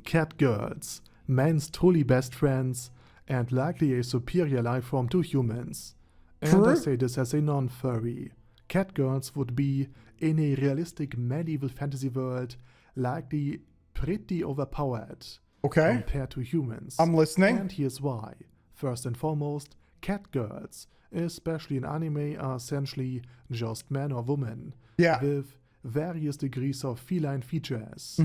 Catgirls, man's truly best friends, and likely a superior life form to humans. And I say this as a non-furry. Catgirls would be, in a realistic medieval fantasy world, likely pretty overpowered compared to humans. I'm listening. And here's why. First and foremost, catgirls, especially in anime, are essentially just men or women with various degrees of feline features.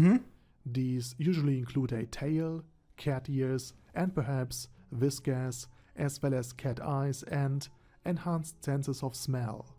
These usually include a tail, cat ears, and perhaps whiskers, as well as cat eyes and enhanced senses of smell.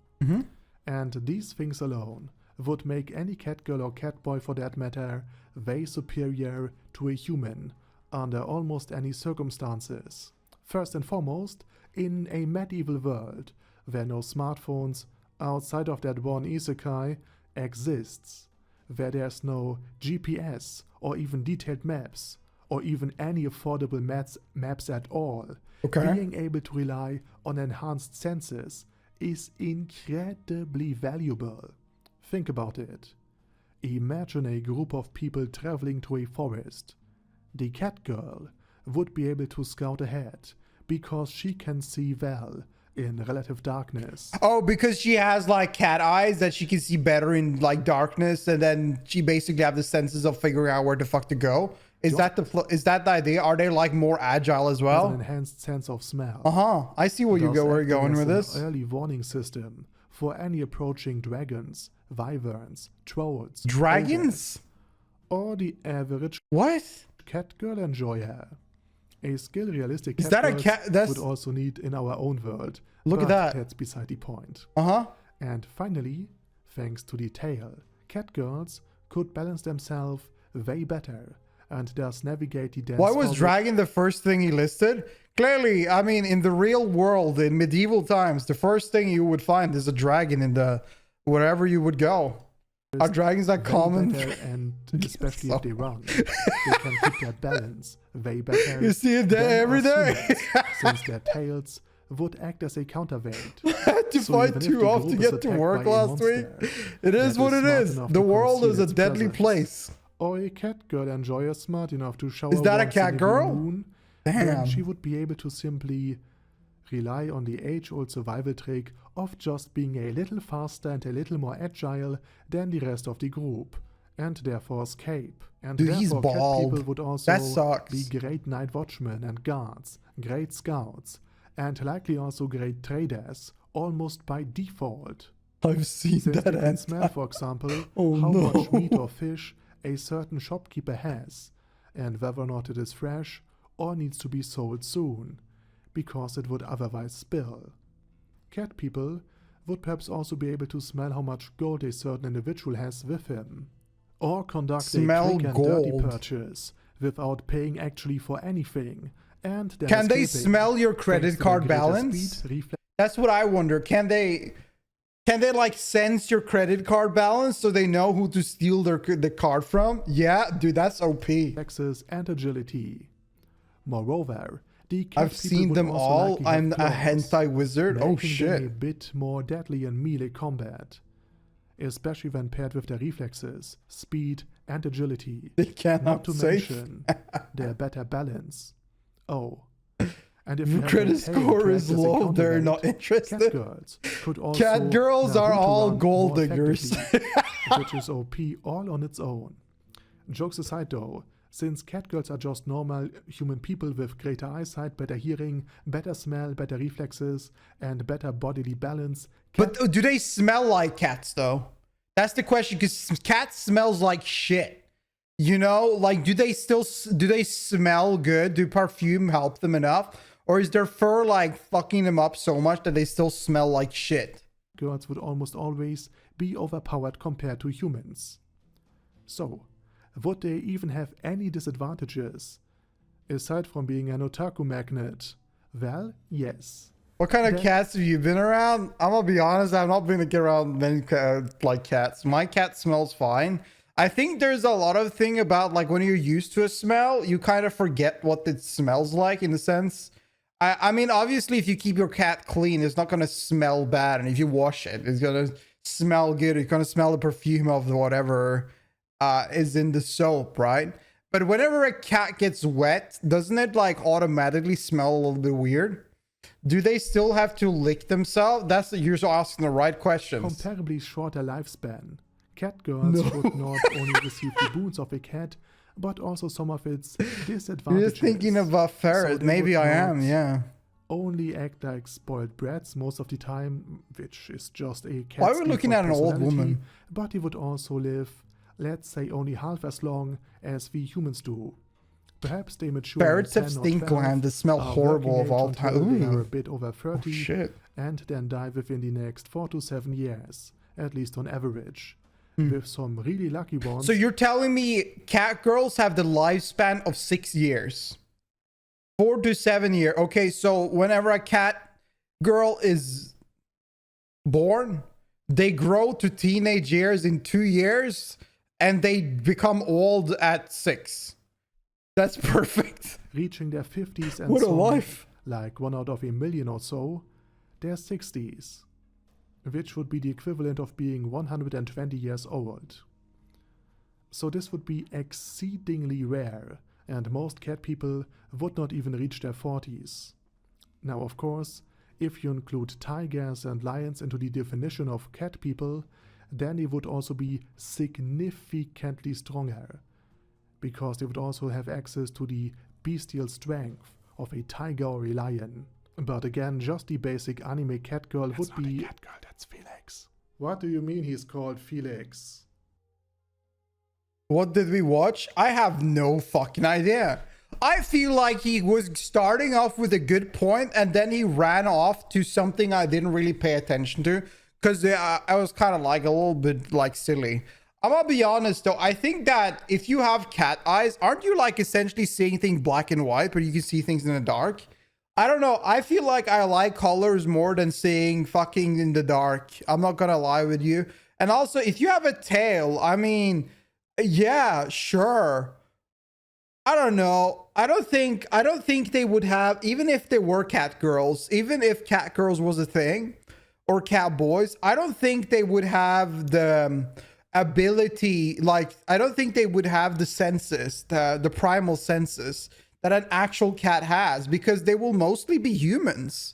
And these things alone would make any catgirl or catboy for that matter way superior to a human under almost any circumstances. First and foremost, in a medieval world where no smartphones outside of that one isekai exists, where there's no GPS or even detailed maps or even any affordable maps at all, being able to rely on enhanced senses is incredibly valuable. Think about it. Imagine a group of people traveling to a forest. The catgirl would be able to scout ahead because she can see well in relative darkness. Oh, because she has like cat eyes that she can see better in like darkness, and then she basically have the senses of figuring out where the fuck to go. Is that the idea? Are they like more agile as well? An enhanced sense of smell. I see where you're going with this. Early warning system for any approaching dragons, wyverns, trolls, dragons, or the average catgirl enjoyer. A skill realistic is that a cat would also need in our own world. Look at that. That's beside the point. And finally, thanks to the tail, catgirls could balance themselves way better and thus navigate the dense. Why was dragon the first thing he listed? Clearly, I mean, in the real world, in medieval times, the first thing you would find is a dragon in the wherever you would go. Are dragons that common? And especially if they run, they can keep their balance way better. You see it there every day. Since their tails would act as a counterweight. I had to fight too off to get to work last week. It is what it is. The world is a deadly place. Or a catgirl enjoyer smart enough to shower. Is that a catgirl? Damn. She would be able to simply rely on the age-old survival trick of just being a little faster and a little more agile than the rest of the group, and therefore escape. And dude, therefore he's bald. Cat people would also be sucks. Great night watchmen and guards, great scouts, and likely also great traders, almost by default. I've seen Since that they can smell, for example, how much meat or fish a certain shopkeeper has, and whether or not it is fresh or needs to be sold soon, because it would otherwise spill. Cat people would perhaps also be able to smell how much gold a certain individual has with him, or conduct a quick and dirty purchase without paying actually for anything. And then can they smell your credit card balance? That's what I wonder. Can they like sense your credit card balance so they know who to steal the card from? Yeah, dude, that's OP. Reflexes and agility. Moreover, I've seen them all. I'm a hentai wizard. Oh shit. A bit more deadly in melee combat, especially when paired with their reflexes, speed, and agility. They cannot not to mention their better balance. Oh, and if your credit score is low, they're not interested. Catgirls are all gold diggers, which is OP all on its own. Jokes aside though, since catgirls are just normal human people with greater eyesight, better hearing, better smell, better reflexes, and better bodily balance. But do they smell like cats though? That's the question, because cat smells like shit. You know, like do they smell good? Do perfume help them enough? Or is their fur like fucking them up so much that they still smell like shit? Girls would almost always be overpowered compared to humans. So, would they even have any disadvantages? Aside from being an otaku magnet? Well, yes. What kind of cats have you been around? I'm gonna be honest, I've not been to get around many like cats. My cat smells fine. I think there's a lot of thing about like when you're used to a smell, you kind of forget what it smells like in a sense. I mean, obviously, if you keep your cat clean, it's not gonna smell bad, and if you wash it, it's gonna smell good. It's gonna smell the perfume of whatever is in the soap, right? But whenever a cat gets wet, doesn't it like automatically smell a little bit weird? Do they still have to lick themselves? You're asking the right questions. Comparably shorter lifespan. Catgirls should not only receive the boons of a cat, but also some of its disadvantages. You're just thinking about ferret. So maybe I am, yeah. Only act like spoiled brats most of the time, which is just a cat. Why are we looking at an old woman? But he would also live, let's say, only half as long as we humans do. Perhaps they mature. Ferrets have stink glands that smell horrible of all time. They are a bit over 30, shit. And then die within the next 4 to 7 years, at least on average. With some really lucky ones. So you're telling me catgirls have the lifespan of 6 years? 4 to 7 years. Okay, so whenever a cat girl is born, they grow to teenage years in 2 years, and they become old at 6. That's perfect. Reaching their 50s and what a some, life. like 1 out of a million or so, their 60s, which would be the equivalent of being 120 years old. So this would be exceedingly rare, and most cat people would not even reach their 40s. Now, of course, if you include tigers and lions into the definition of cat people, then they would also be significantly stronger, because they would also have access to the bestial strength of a tiger or a lion. But again, just the basic anime cat girl would be... That's not a cat girl, that's Felix. What do you mean he's called Felix? What did we watch? I have no fucking idea. I feel like he was starting off with a good point, and then he ran off to something I didn't really pay attention to, because I was kind of like a little bit like silly. I'm gonna be honest though, I think that if you have cat eyes, aren't you like essentially seeing things black and white, but you can see things in the dark? I don't know. I feel like I like colors more than seeing fucking in the dark. I'm not gonna lie with you. And also, if you have a tail, I mean, yeah, sure. I don't know. I don't think they would have, even if they were cat girls, even if cat girls was a thing, or cat boys, I don't think they would have the ability, like, I don't think they would have the senses, the primal senses that an actual cat has, because they will mostly be humans.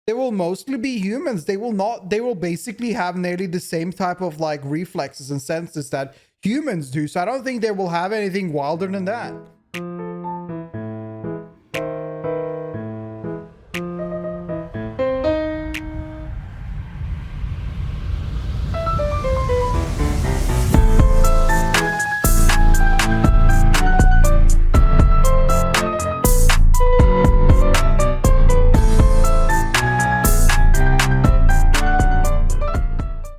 They will mostly be humans. They will basically have nearly the same type of like reflexes and senses that humans do. So I don't think they will have anything wilder than that.